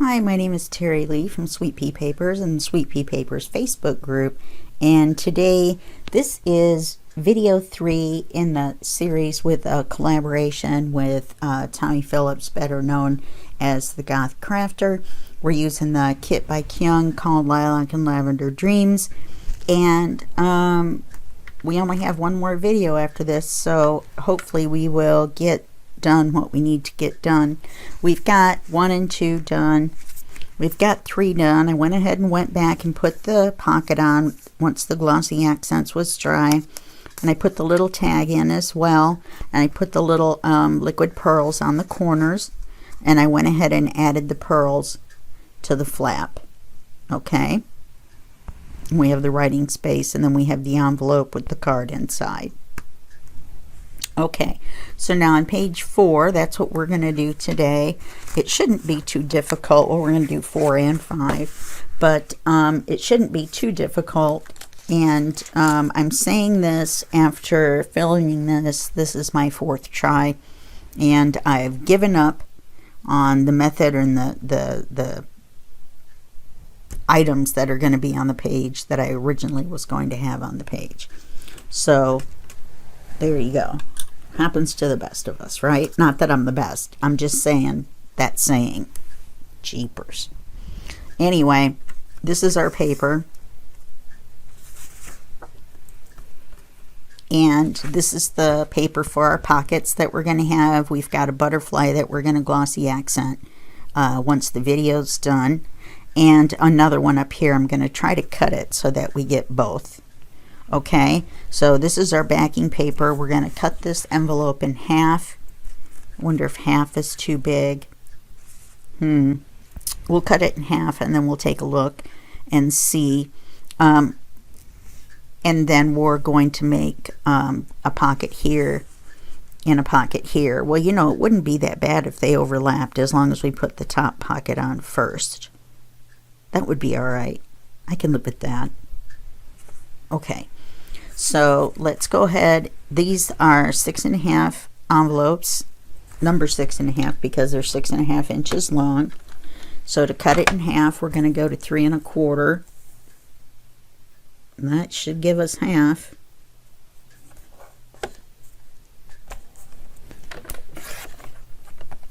Hi, my name is Terry Lee from Sweet Pea Papers and Sweet Pea Papers Facebook group, and today this is video 3 in the series with a collaboration with Tommi Phillips, better known as the Goth Crafter. We're using the kit by Kyung called Lilac and Lavender Dreams, and we only have one more video after this, so hopefully we will get done what we need to get done. We've got 1 and 2 done. We've got 3 done. I went ahead and went back and put the pocket on once the glossy accents was dry, and I put the little tag in as well, and I put the little liquid pearls on the corners, and I went ahead and added the pearls to the flap. Okay, we have the writing space, and then we have the envelope with the card inside. Okay, so now on page 4, that's what we're going to do today. It shouldn't be too difficult. Well, we're going to do 4 and 5, but it shouldn't be too difficult. And I'm saying this after filming this. This is my 4th try, and I've given up on the method and the items that are going to be on the page that I originally was going to have on the page. So there you go. Happens to the best of us, right? Not that I'm the best. I'm just saying that saying. Jeepers. Anyway, this is our paper. And this is the paper for our pockets that we're going to have. We've got a butterfly that we're going to glossy accent once the video's done. And another one up here. I'm going to try to cut it so that we get both. Okay, so this is our backing paper. We're going to cut this envelope in half. I wonder if half is too big. We'll cut it in half, and then we'll take a look and see. And then we're going to make a pocket here and a pocket here. Well, you know, it wouldn't be that bad if they overlapped, as long as we put the top pocket on first. That would be all right. I can live with that. Okay, so let's go ahead. These are 6.5 envelopes, number 6.5, because they're 6.5 inches long. So to cut it in half, we're going to go to 3 1/4. And that should give us half.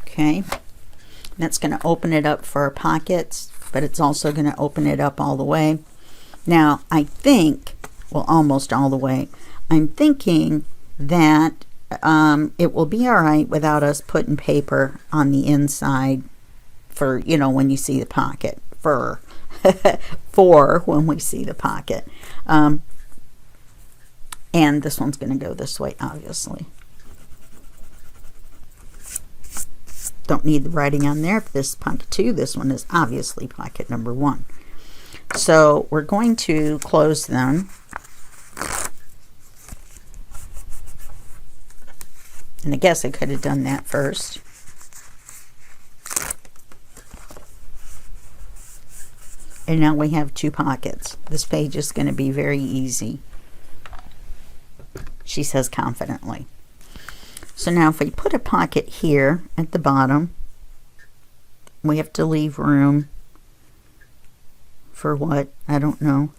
Okay, that's going to open it up for our pockets, but it's also going to open it up all the way. Now, I think, well, almost all the way, I'm thinking that it will be all right without us putting paper on the inside for, you know, when you see the pocket, for when we see the pocket. And this one's going to go this way, obviously. Don't need the writing on there. If this is pocket 2, this one is obviously pocket number 1. So we're going to close them. And I guess I could have done that first. And now we have 2 pockets. This page is going to be very easy, she says confidently. So now if we put a pocket here at the bottom, we have to leave room for what? I don't know.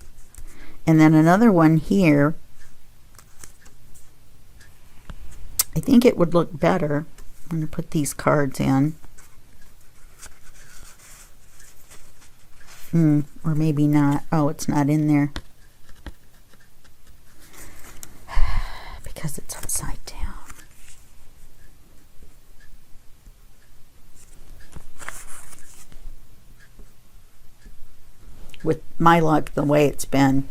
And then another one here. I think it would look better. I'm going to put these cards in. Or maybe not. Oh, it's not in there. Because it's upside down. With my luck, the way it's been,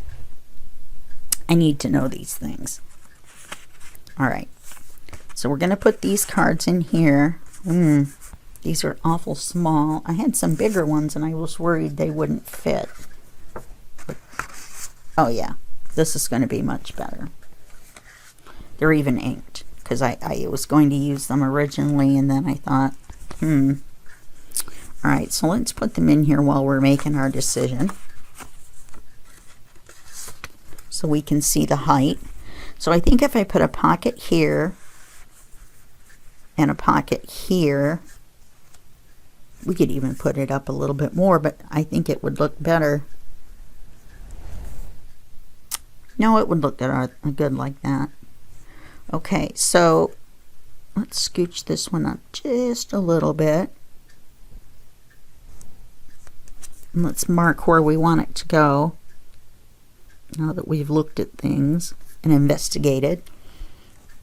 I need to know these things. All right, so we're going to put these cards in here. These are awful small. I had some bigger ones, and I was worried they wouldn't fit. But, oh, yeah, this is going to be much better. They're even inked, because I was going to use them originally, and then I thought, All right, so let's put them in here while we're making our decision, so we can see the height. So I think if I put a pocket here and a pocket here, We could even put it up a little bit more, but I think it would look better. No, it would look good like that. Okay, so let's scooch this one up just a little bit. And let's mark where we want it to go. Now that we've looked at things and investigated.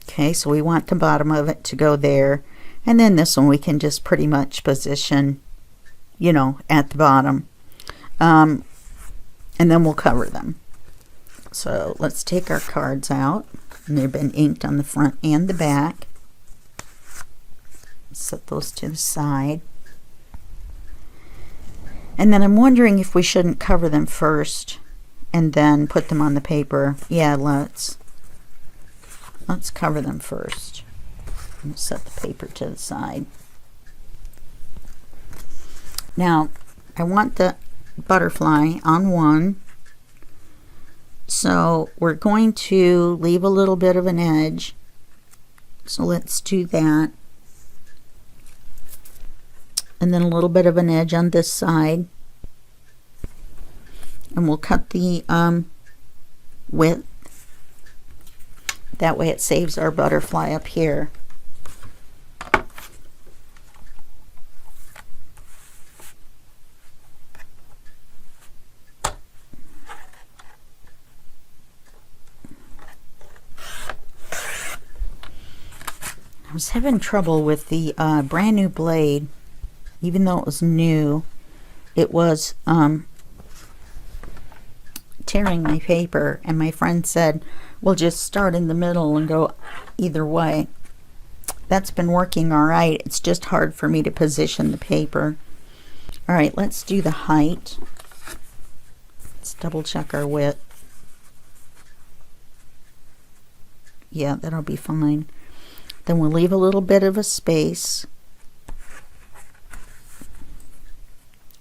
Okay, so we want the bottom of it to go there. And then this one we can just pretty much position, you know, at the bottom. And then we'll cover them. So let's take our cards out. And they've been inked on the front and the back. Set those to the side. And then I'm wondering if we shouldn't cover them first and then put them on the paper. Yeah, let's cover them first. And set the paper to the side. Now, I want the butterfly on one. So we're going to leave a little bit of an edge. So let's do that. And then a little bit of an edge on this side. And we'll cut the width. That way it saves our butterfly up here. I was having trouble with the brand new blade. Even though it was new, it was tearing my paper, and my friend said, we'll just start in the middle and go either way. That's been working all right. It's just hard for me to position the paper. All right, let's do the height. Let's double check our width. Yeah, that'll be fine. Then we'll leave a little bit of a space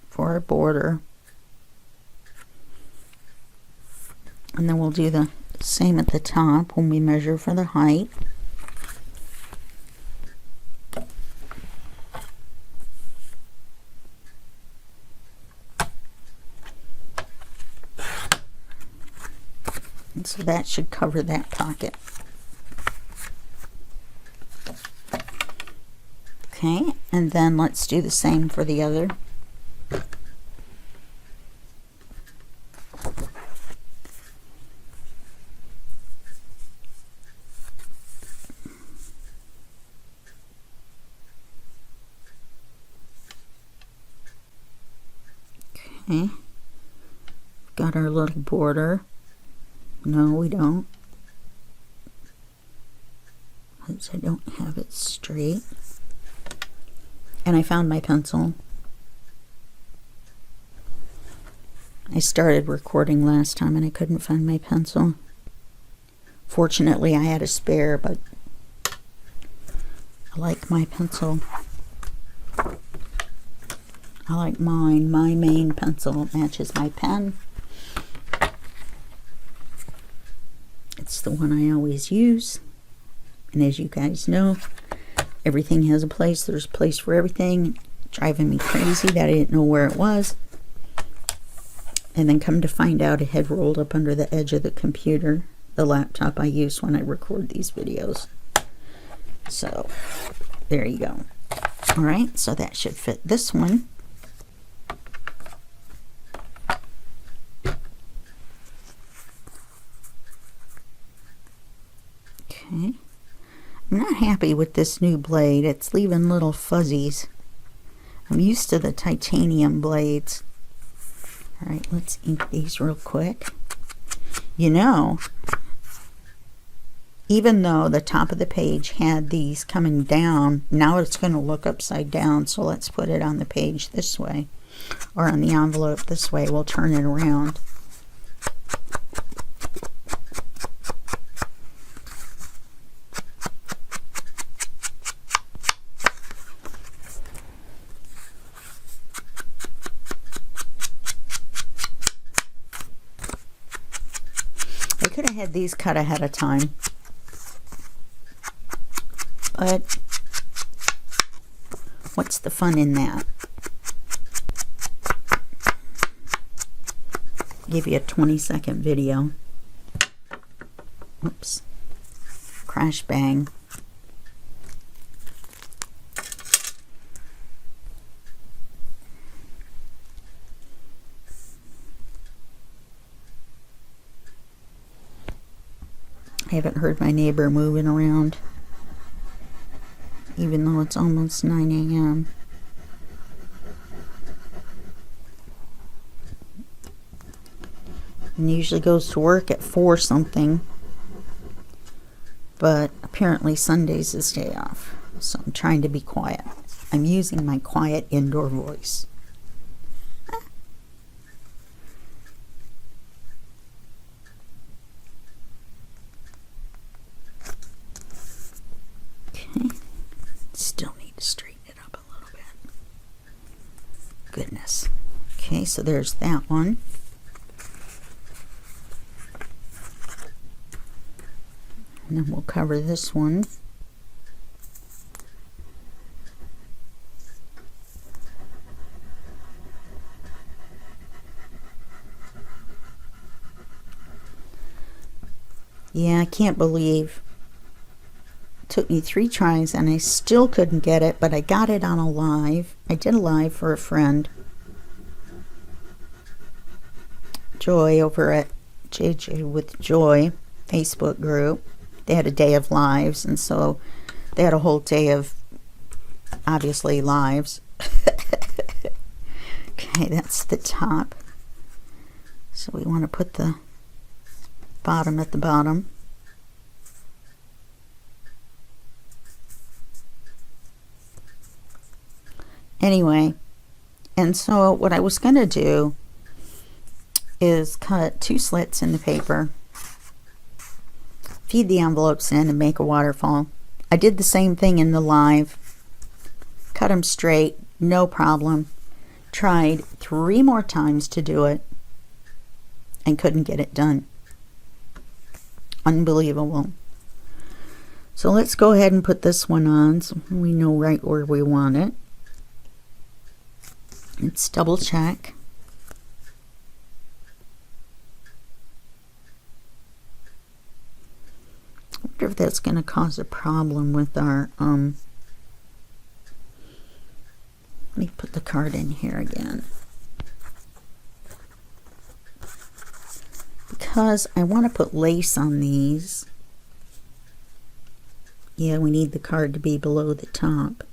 for our border. And then we'll do the same at the top when we measure for the height. And so that should cover that pocket. Okay, and then let's do the same for the other. Okay, got our little border. No, we don't, because I don't have it straight. And I found my pencil. I started recording last time and I couldn't find my pencil. Fortunately, I had a spare, but I like my pencil. I like mine. My main pencil matches my pen. It's the one I always use. And as you guys know, everything has a place. There's a place for everything. Driving me crazy that I didn't know where it was. And then come to find out, it had rolled up under the edge of the computer, the laptop I use when I record these videos. So, there you go. Alright, so that should fit this one. Okay. I'm not happy with this new blade. It's leaving little fuzzies. I'm used to the titanium blades. Alright, let's ink these real quick. You know, even though the top of the page had these coming down, now it's going to look upside down. So let's put it on the page this way. Or on the envelope this way. We'll turn it around. I could have had these cut ahead of time, but what's the fun in that? give you a 20-second video. Oops. Crash bang. I haven't heard my neighbor moving around, even though it's almost 9 a.m. And usually goes to work at 4 something, but apparently Sunday's his day off, so I'm trying to be quiet. I'm using my quiet indoor voice. Still need to straighten it up a little bit. Goodness. Okay, so there's that one. And then we'll cover this one. Yeah, I can't believe took me 3 tries and I still couldn't get it, but I got it on a live. I did a live for a friend, Joy, over at JJ with Joy Facebook group. They had a day of lives, and so they had a whole day of obviously lives. Okay, that's the top, so we want to put the bottom at the bottom. Anyway, and so what I was going to do is cut 2 slits in the paper, feed the envelopes in, and make a waterfall. I did the same thing in the live. Cut them straight, no problem. Tried 3 more times to do it and couldn't get it done. Unbelievable. So let's go ahead and put this one on so we know right where we want it. Let's double check. I wonder if that's going to cause a problem with our, let me put the card in here again. Because I want to put lace on these. Yeah, we need the card to be below the top.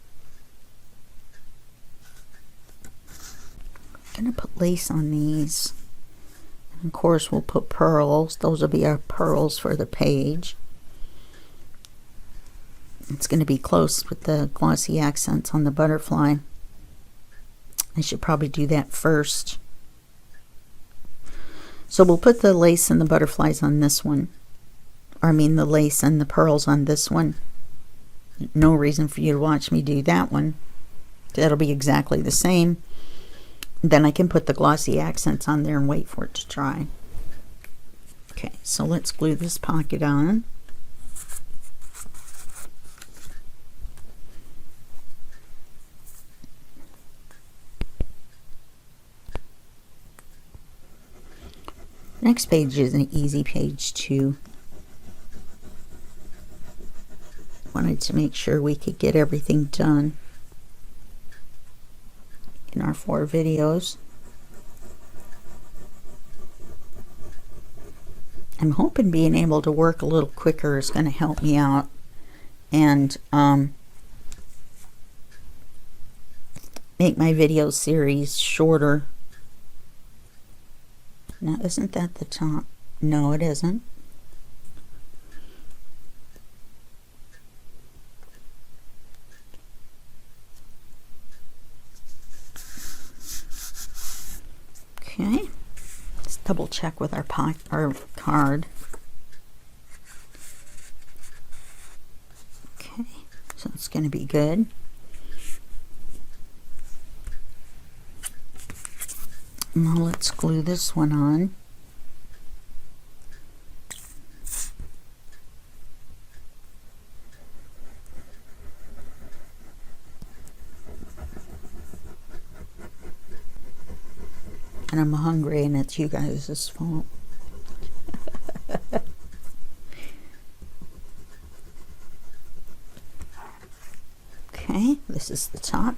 I'm going to put lace on these. And of course, we'll put pearls. Those will be our pearls for the page. It's going to be close with the glossy accents on the butterfly. I should probably do that first. So we'll put the lace and the butterflies on this one. Or I mean the lace and the pearls on this one. No reason for you to watch me do that one. That'll be exactly the same. Then I can put the glossy accents on there and wait for it to dry. Okay, so let's glue this pocket on. Next page is an easy page too. Wanted to make sure we could get everything done in our 4 videos. I'm hoping being able to work a little quicker is going to help me out and make my video series shorter. Now, isn't that the top? No, it isn't. Okay, let's double check with our card. Okay, so it's going to be good. Now let's glue this one on. and I'm hungry, and it's you guys' fault. Okay, this is the top.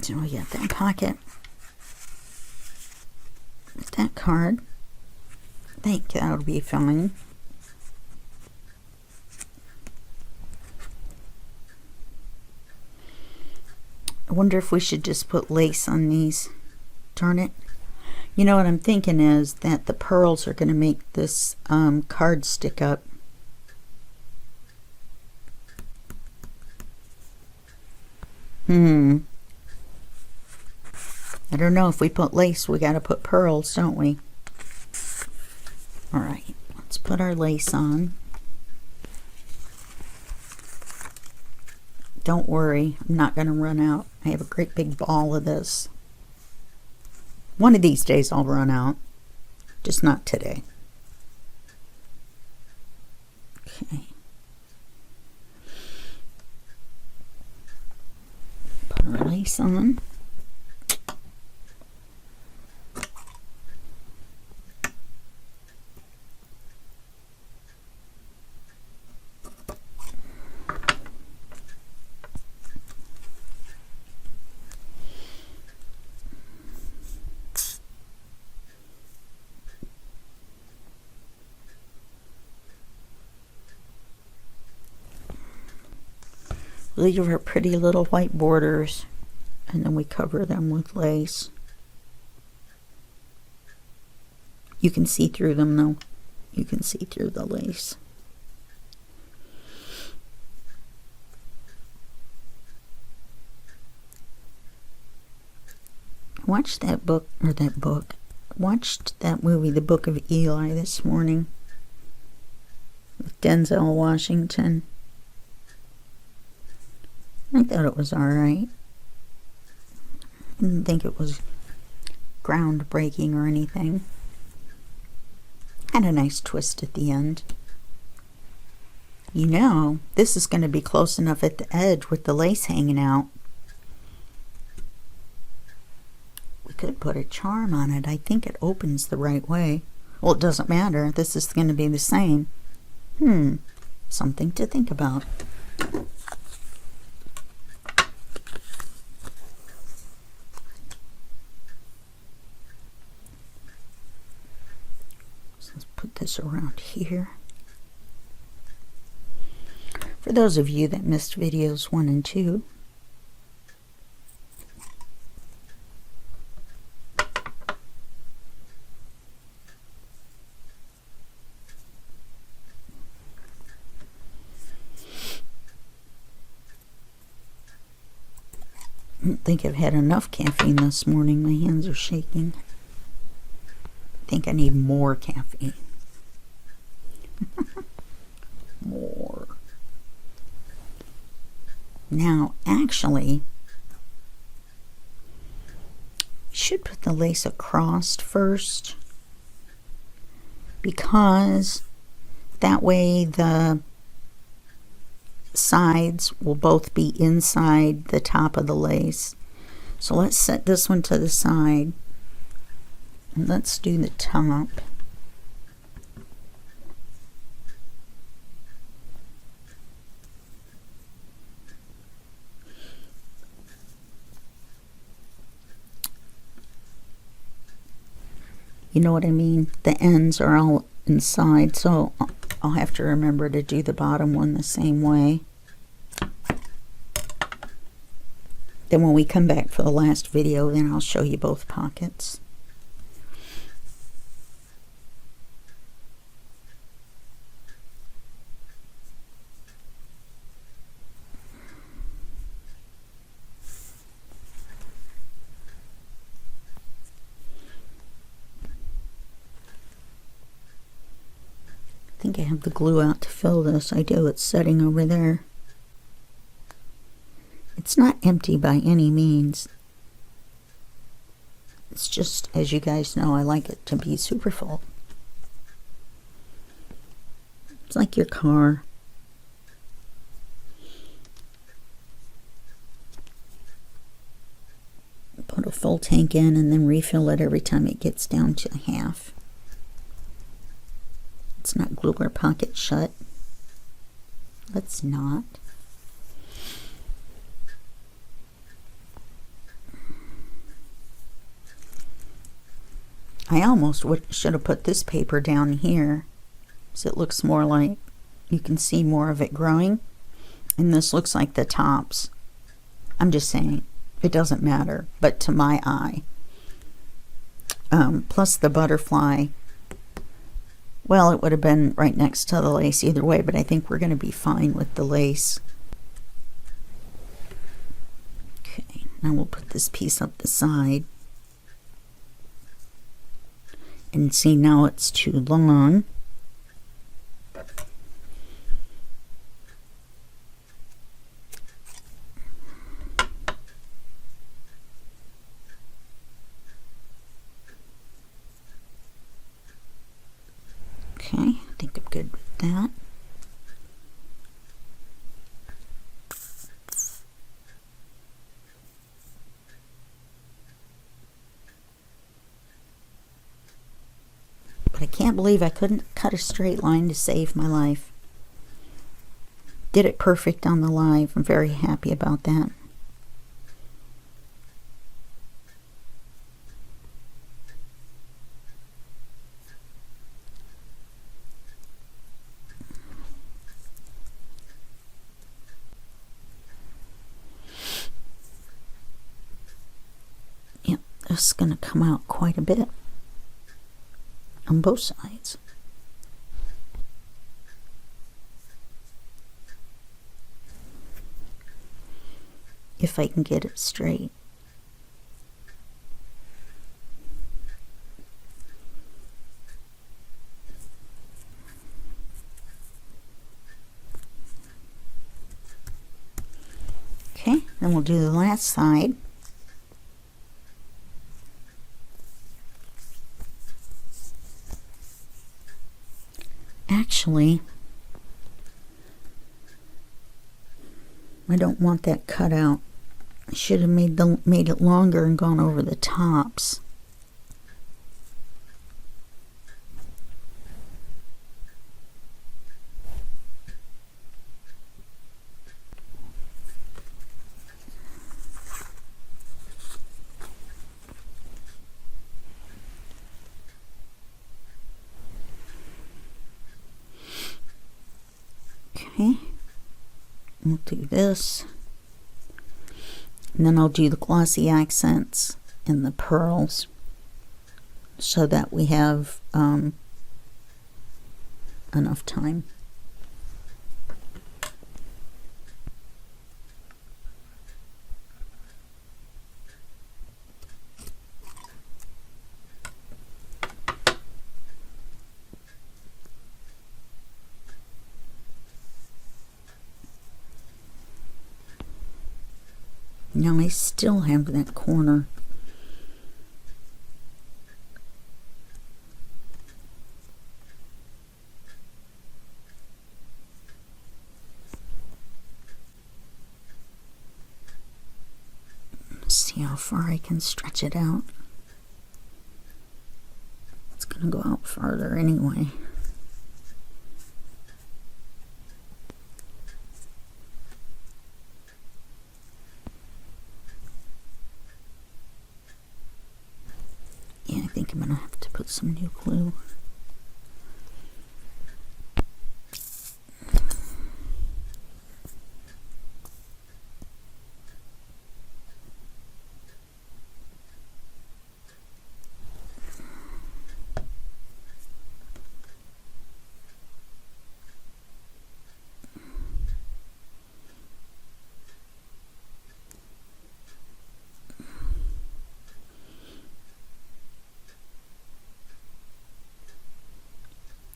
So we got that pocket with that card. I think that'll be fine. I wonder if we should just put lace on these. Darn it. You know what I'm thinking is that the pearls are going to make this card stick up. I don't know, if we put lace, we got to put pearls, don't we? All right, let's put our lace on. Don't worry, I'm not going to run out. I have a great big ball of this. One of these days I'll run out, just not today. Okay. Put our lace on. Leave our pretty little white borders, and then we cover them with lace. You can see through them though. You can see through the lace. Watched that watched that movie, The Book of Eli, this morning with Denzel Washington. I thought it was alright. I didn't think it was groundbreaking or anything. Had a nice twist at the end. You know, this is going to be close enough at the edge with the lace hanging out. We could put a charm on it. I think it opens the right way. Well, it doesn't matter. This is going to be the same. Something to think about. Put this around here. For those of you that missed videos 1 and 2, I don't think I've had enough caffeine this morning. My hands are shaking. I think I need more caffeine. More. Now, actually, we should put the lace across first, because that way the sides will both be inside the top of the lace. So let's set this one to the side, and let's do the top. You know what I mean? The ends are all inside, so I'll have to remember to do the bottom one the same way. Then when we come back for the last video, then I'll show you both pockets. I think I have the glue out to fill this. I do. It's setting over there. It's not empty by any means. It's just, as you guys know, I like it to be super full. It's like your car. Put a full tank in and then refill it every time it gets down to half. Let's not glue our pocket shut. Let's not. I almost should have put this paper down here, so it looks more like you can see more of it growing, and this looks like the tops. I'm just saying, it doesn't matter, but to my eye. Plus the butterfly, well, it would have been right next to the lace either way, but I think we're going to be fine with the lace. Okay, now we'll put this piece up the side. And see, now it's too long. Okay, I think I'm good with that. But I can't believe I couldn't cut a straight line to save my life. Did it perfect on the live. I'm very happy about that. Yep, this is going to come out quite a bit on both sides. If I can get it straight. Okay, then we'll do the last side. Actually, I don't want that cut out. I should have made it longer and gone over the tops. Okay, we'll do this, and then I'll do the glossy accents and the pearls so that we have enough time. Now I still have that corner. Let's see how far I can stretch it out. It's going to go out farther anyway. Yeah, I think I'm going to have to put some new glue.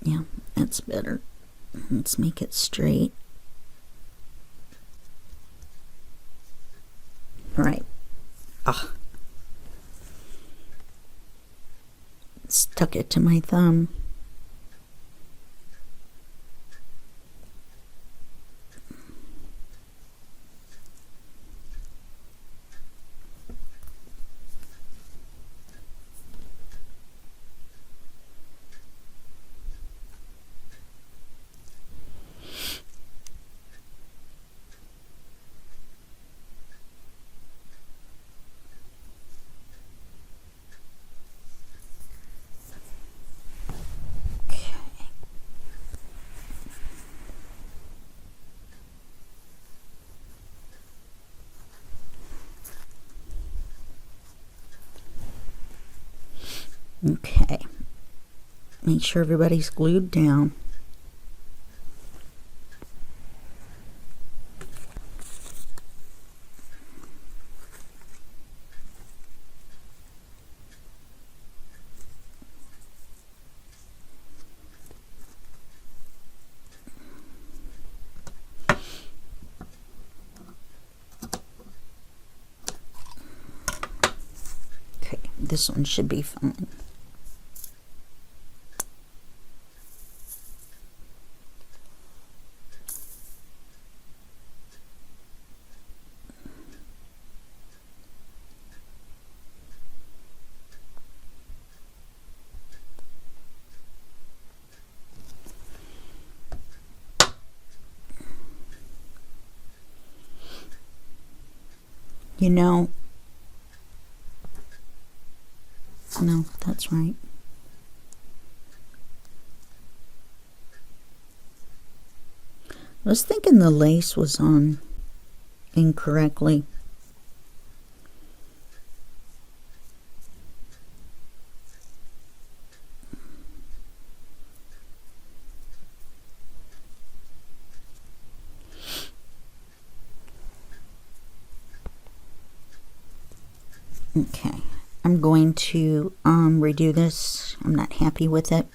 Yeah, that's better. Let's make it straight. Ah, stuck it to my thumb. Okay, make sure everybody's glued down. Okay, this one should be fine. You know, no, that's right. I was thinking the lace was on incorrectly. Okay, I'm going to redo this. I'm not happy with it,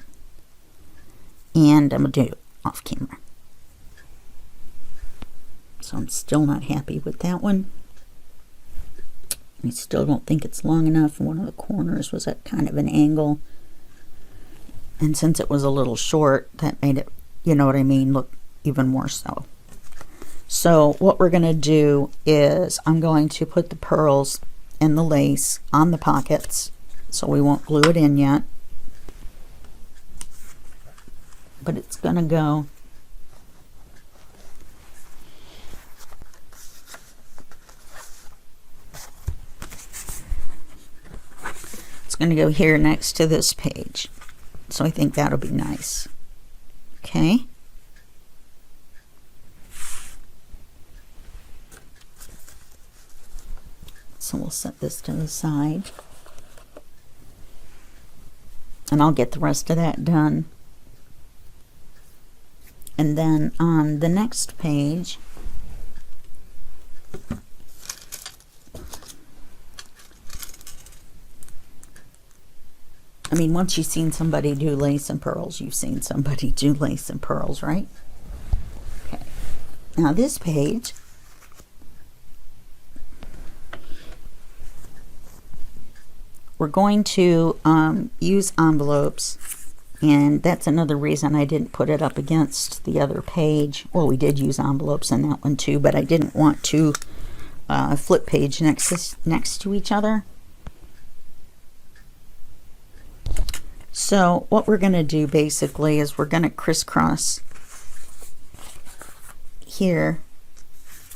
and I'm going to do it off camera. So I'm still not happy with that one. I still don't think it's long enough. One of the corners was at kind of an angle, and since it was a little short, that made it, you know what I mean, look even more so. So what we're going to do is I'm going to put the pearls and the lace on the pockets, so we won't glue it in yet, but it's gonna go here next to this page, so I think that'll be nice. Okay, so we'll set this to the side, and I'll get the rest of that done. And then on the next page, I mean, once you've seen somebody do lace and pearls, you've seen somebody do lace and pearls, right? Okay, now this page, we're going to use envelopes, and that's another reason I didn't put it up against the other page. Well, we did use envelopes in that one too, but I didn't want to flip page next to each other. So what we're going to do basically is we're going to crisscross here.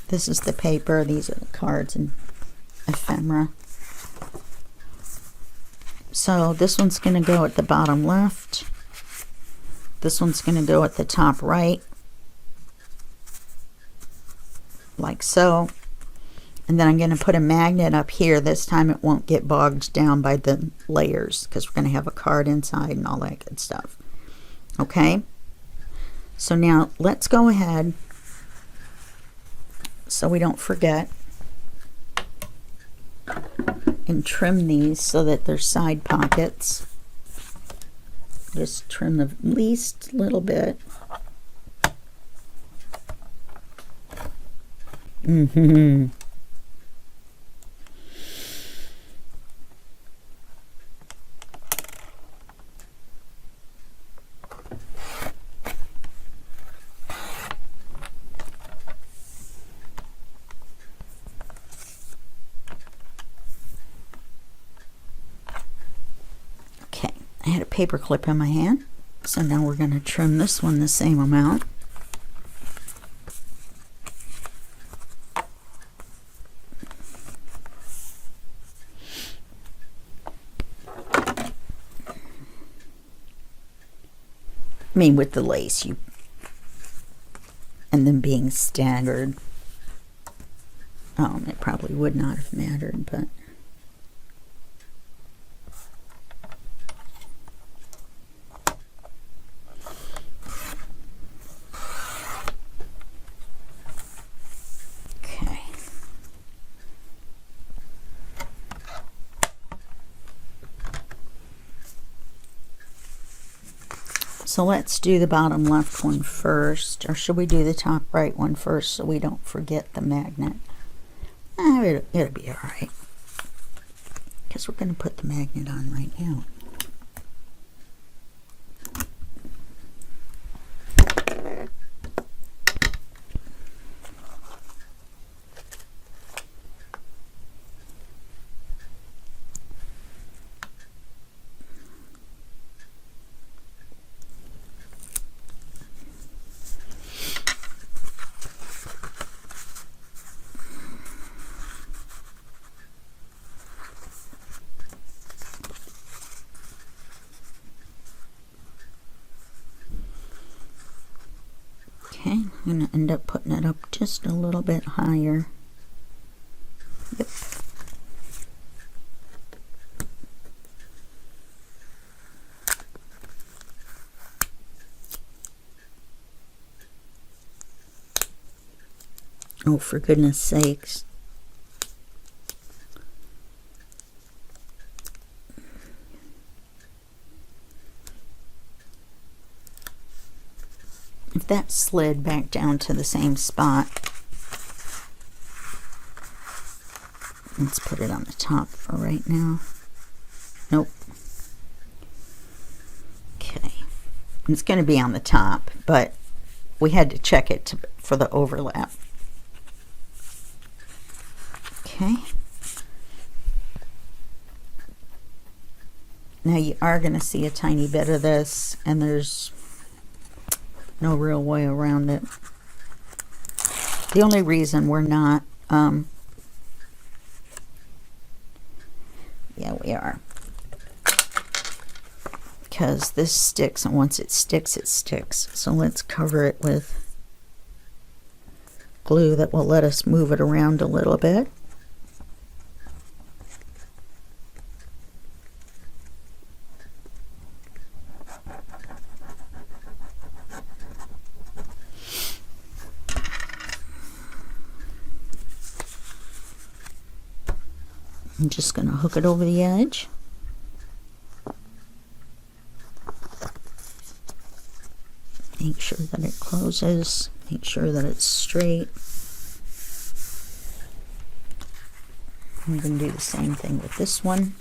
This is the paper, these are the cards and ephemera. So this one's going to go at the bottom left. This one's going to go at the top right, like so. And then I'm going to put a magnet up here. This time it won't get bogged down by the layers, because we're going to have a card inside and all that good stuff. Okay? So now let's go ahead, so we don't forget, and trim these so that they're side pockets. Just trim the least little bit. I had a paper clip in my hand, so now we're going to trim this one the same amount. I mean, with the lace, and then being staggered, it probably would not have mattered, but okay. So let's do the bottom left one first, or should we do the top right one first so we don't forget the magnet? It'll be all right, because we're going to put the magnet on right now. Okay, I'm going to end up putting it up just a little bit higher. Yep. Oh, for goodness sakes. If that slid back down to the same spot, let's put it on the top for right now. Nope. Okay. It's going to be on the top, but we had to check it for the overlap. Okay. Now you are going to see a tiny bit of this, and there's no real way around it. The only reason we're not, yeah, we are. Because this sticks, and once it sticks, it sticks. So let's cover it with glue that will let us move it around a little bit. I'm just going to hook it over the edge. Make sure that it closes. Make sure that it's straight. I'm going to do the same thing with this one.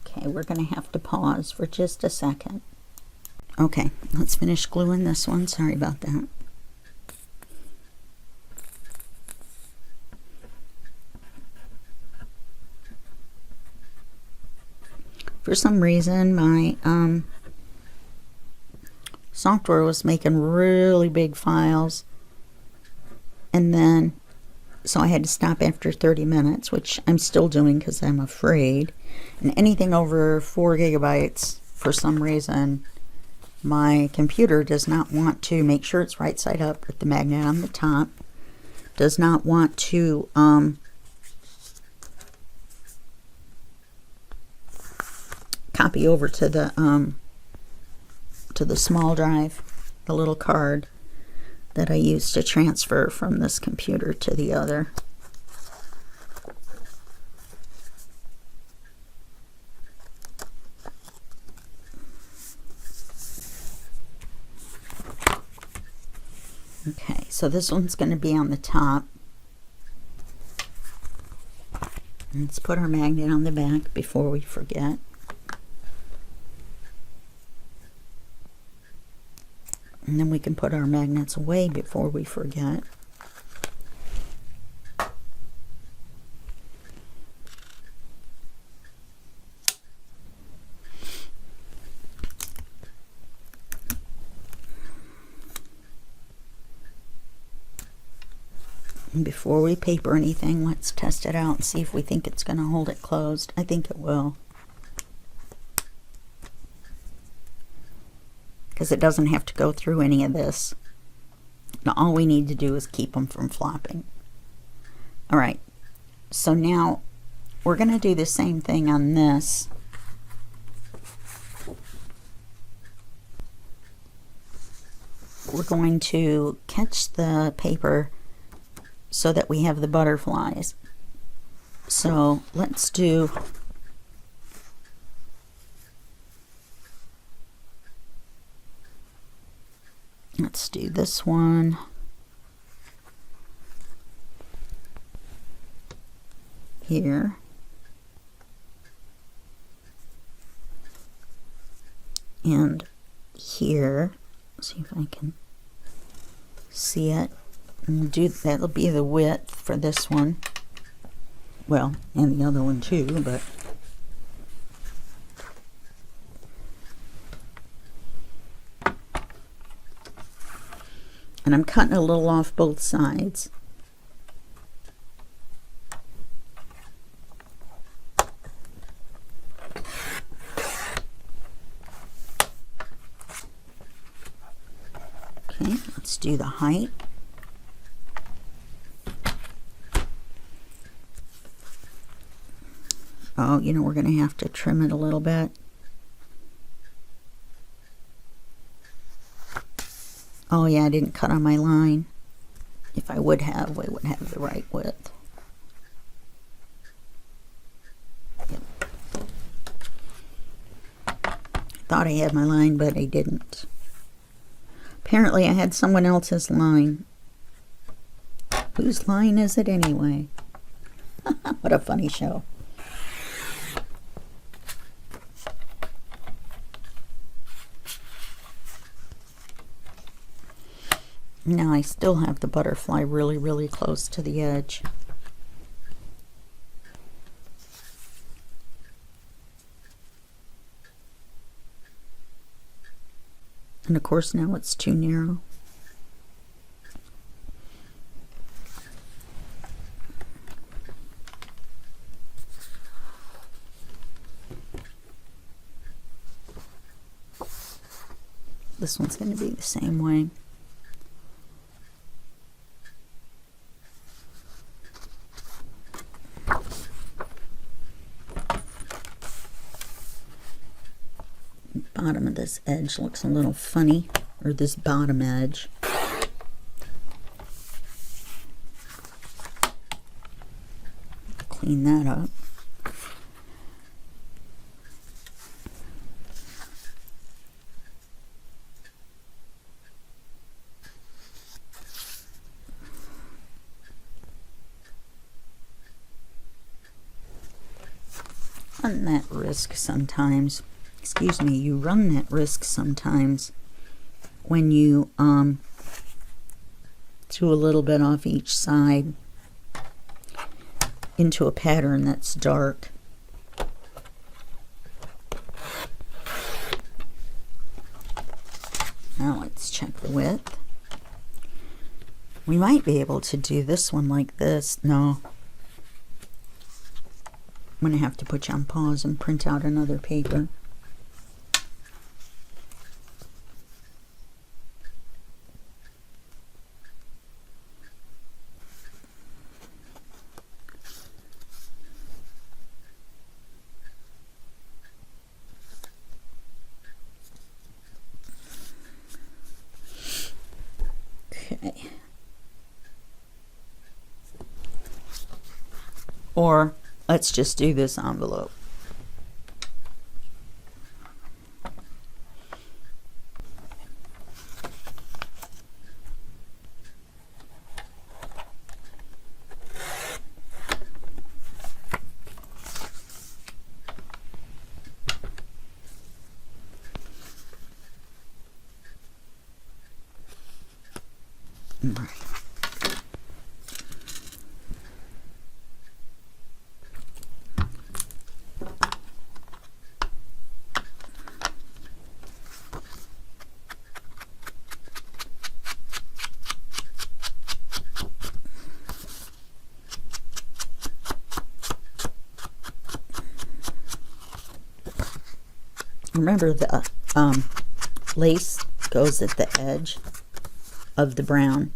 Okay, we're going to have to pause for just a second. Okay, let's finish gluing this one. Sorry about that. For some reason, my software was making really big files, and then so I had to stop after 30 minutes, which I'm still doing because I'm afraid. And anything over 4 gigabytes, for some reason, my computer does not want to make sure it's right side up with the magnet on the top. Does not want to copy over to the small drive, the little card that I use to transfer from this computer to the other. Okay, so So this one's going to be on the top. Let's put our magnet on the back before we forget. And then we can put our magnets away before we forget. Before we paper anything, let's test it out and see if we think it's going to hold it closed. I think it will. Because it doesn't have to go through any of this. Now, all we need to do is keep them from flopping. Alright, so now we're going to do the same thing on this. We're going to catch the paper so that we have the butterflies. So let's do this one. Here. And here. See if I can see it. And that'll be the width for this one. Well, and the other one too, but and I'm cutting a little off both sides. Okay, let's do the height. Oh, you know, we're going to have to trim it a little bit. Oh yeah, I didn't cut on my line. If I would have, we would have the right width. Yep. Thought I had my line, but I didn't. Apparently I had someone else's line. Whose line is it anyway? What a funny show. Now I still have the butterfly really, really close to the edge. And of course now it's too narrow. This one's going to be the same way. Bottom of this edge looks a little funny, or this bottom edge. Clean that up. Run that risk sometimes. Excuse me, you run that risk sometimes when you do a little bit off each side into a pattern that's dark. Now let's check the width. We might be able to do this one like this. No. I'm going to have to put you on pause and print out another paper. Or let's just do this envelope. Remember, the lace goes at the edge of the brown,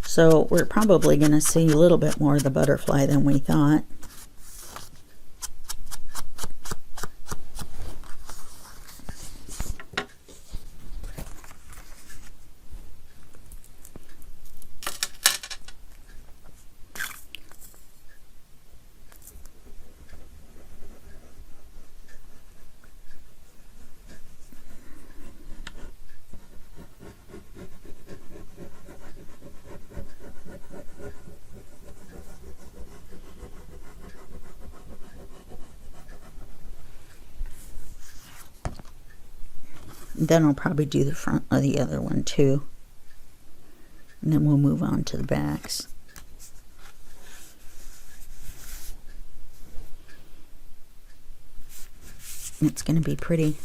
so we're probably going to see a little bit more of the butterfly than we thought. Then I'll probably do the front of the other one too. And then we'll move on to the backs. It's going to be pretty.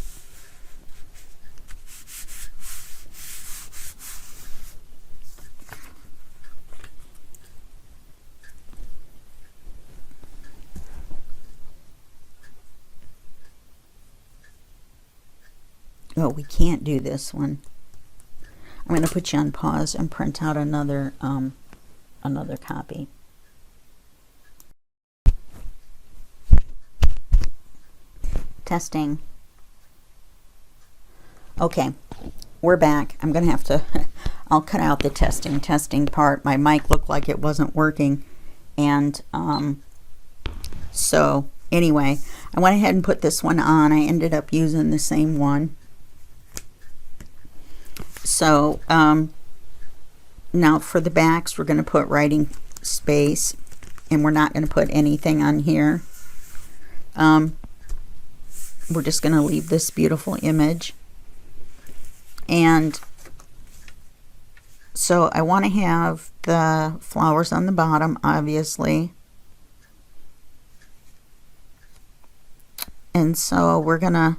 Oh, we can't do this one. I'm going to put you on pause and print out another copy. Testing. Okay, we're back. I'm going to have to, I'll cut out the testing part. My mic looked like it wasn't working. And so anyway, I went ahead and put this one on. I ended up using the same one. So now for the backs, we're going to put writing space, and we're not going to put anything on here. We're just going to leave this beautiful image. And so I want to have the flowers on the bottom, obviously. And so we're going to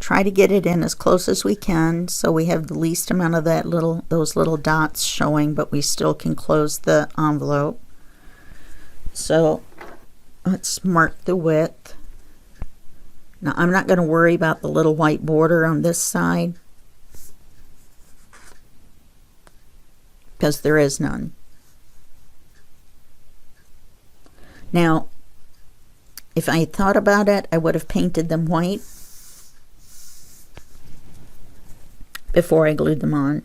try to get it in as close as we can, so we have the least amount of that those little dots showing, but we still can close the envelope. So let's mark the width. Now I'm not going to worry about the little white border on this side, because there is none. Now, if I had thought about it, I would have painted them white before I glued them on.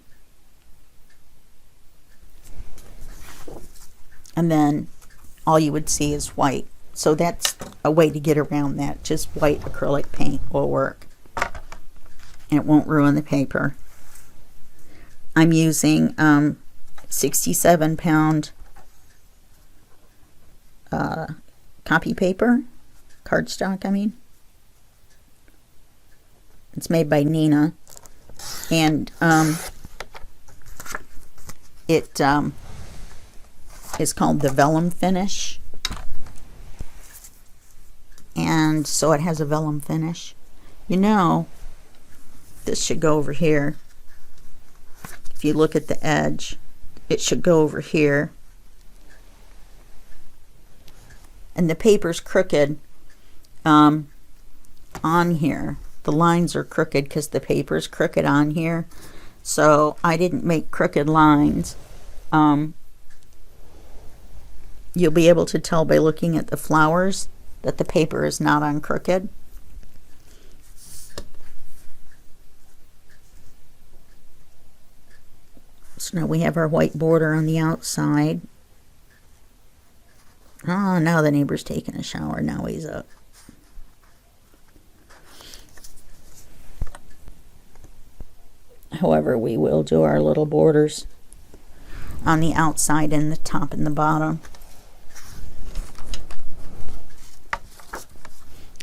And then all you would see is white. So that's a way to get around that. Just white acrylic paint will work. And it won't ruin the paper. I'm using 67 pound copy paper. Cardstock, I mean. It's made by Nina. And it is called the vellum finish, and so it has a vellum finish. You know, this should go over here. If you look at the edge, it should go over here, and the paper's crooked on here. The lines are crooked because the paper's crooked on here. So I didn't make crooked lines. You'll be able to tell by looking at the flowers that the paper is not on crooked. So now we have our white border on the outside. Oh, now the neighbor's taking a shower. Now he's up. However, we will do our little borders on the outside and the top and the bottom.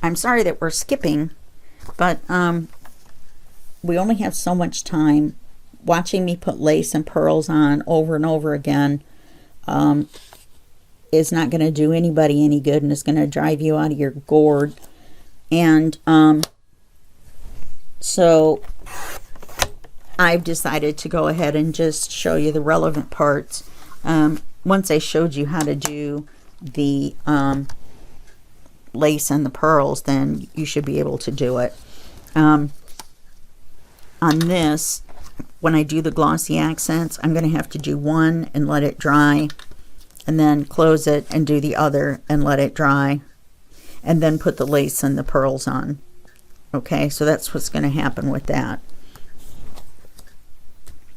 I'm sorry that we're skipping, but we only have so much time watching me put lace and pearls on over and over again is not going to do anybody any good, and it's going to drive you out of your gourd. And so I've decided to go ahead and just show you the relevant parts. Once I showed you how to do the lace and the pearls, then you should be able to do it. On this, when I do the glossy accents, I'm going to have to do one and let it dry, and then close it and do the other and let it dry, and then put the lace and the pearls on. Okay, so that's what's going to happen with that.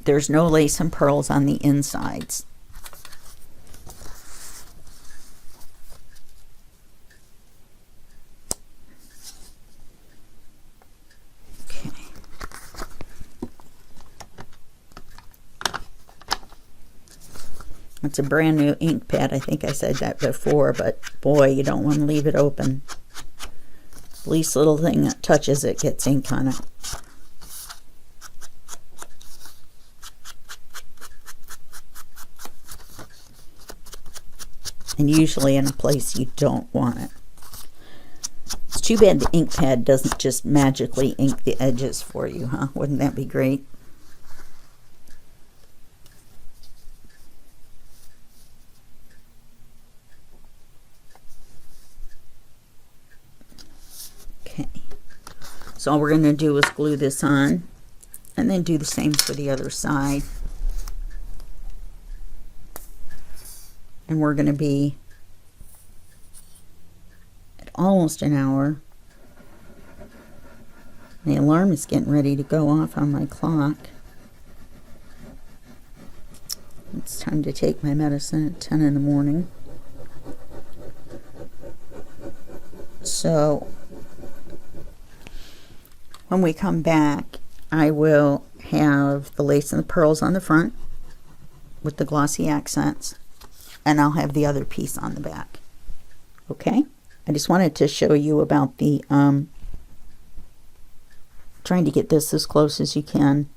There's no lace and pearls on the insides. It's a brand new ink pad. I think I said that before, but boy, you don't want to leave it open. The least little thing that touches it gets ink on it. And usually in a place you don't want it. It's too bad the ink pad doesn't just magically ink the edges for you, huh? Wouldn't that be great? Okay, so all we're going to do is glue this on, and then do the same for the other side. And we're going to be at almost an hour. The alarm is getting ready to go off on my clock. It's time to take my medicine at 10 in the morning. So when we come back, I will have the lace and the pearls on the front with the glossy accents, and I'll have the other piece on the back. Okay, I just wanted to show you about the trying to get this as close as you can.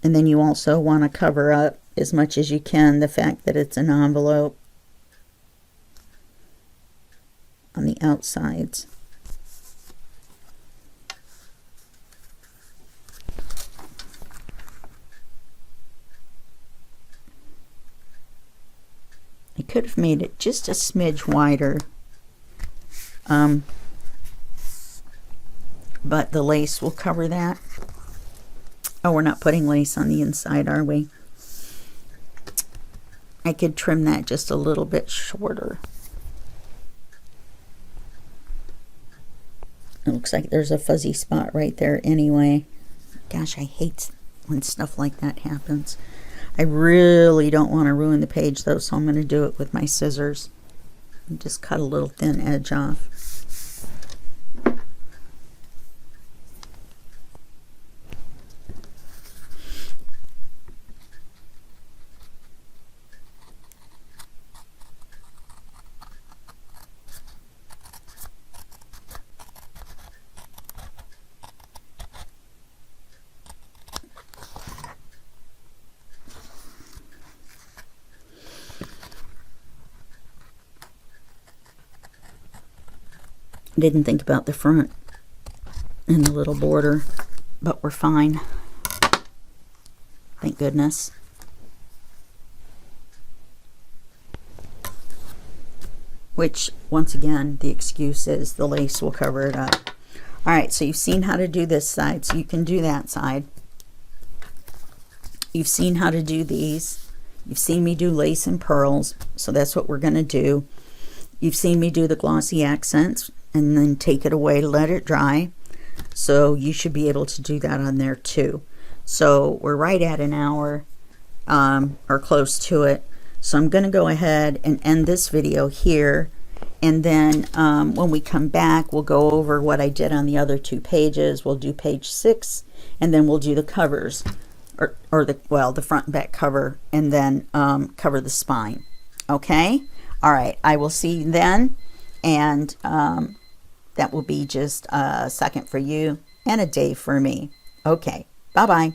And then you also want to cover up as much as you can the fact that it's an envelope on the outsides. I could have made it just a smidge wider, but the lace will cover that. Oh, we're not putting lace on the inside, are we? I could trim that just a little bit shorter. It looks like there's a fuzzy spot right there anyway. Gosh, I hate when stuff like that happens. I really don't want to ruin the page though, so I'm going to do it with my scissors. And just cut a little thin edge off. Didn't think about the front and the little border, but we're fine. Thank goodness. Which, once again, the excuse is the lace will cover it up. Alright, so you've seen how to do this side, so you can do that side. You've seen how to do these. You've seen me do lace and pearls, so that's what we're going to do. You've seen me do the glossy accents, and then take it away, let it dry. So you should be able to do that on there too. So we're right at an hour, or close to it. So I'm going to go ahead and end this video here, and then when we come back, we'll go over what I did on the other two pages. We'll do page 6, and then we'll do the covers, or the front and back cover, and then cover the spine. Okay? All right, I will see you then, and that will be just a second for you and a day for me. Okay, bye-bye.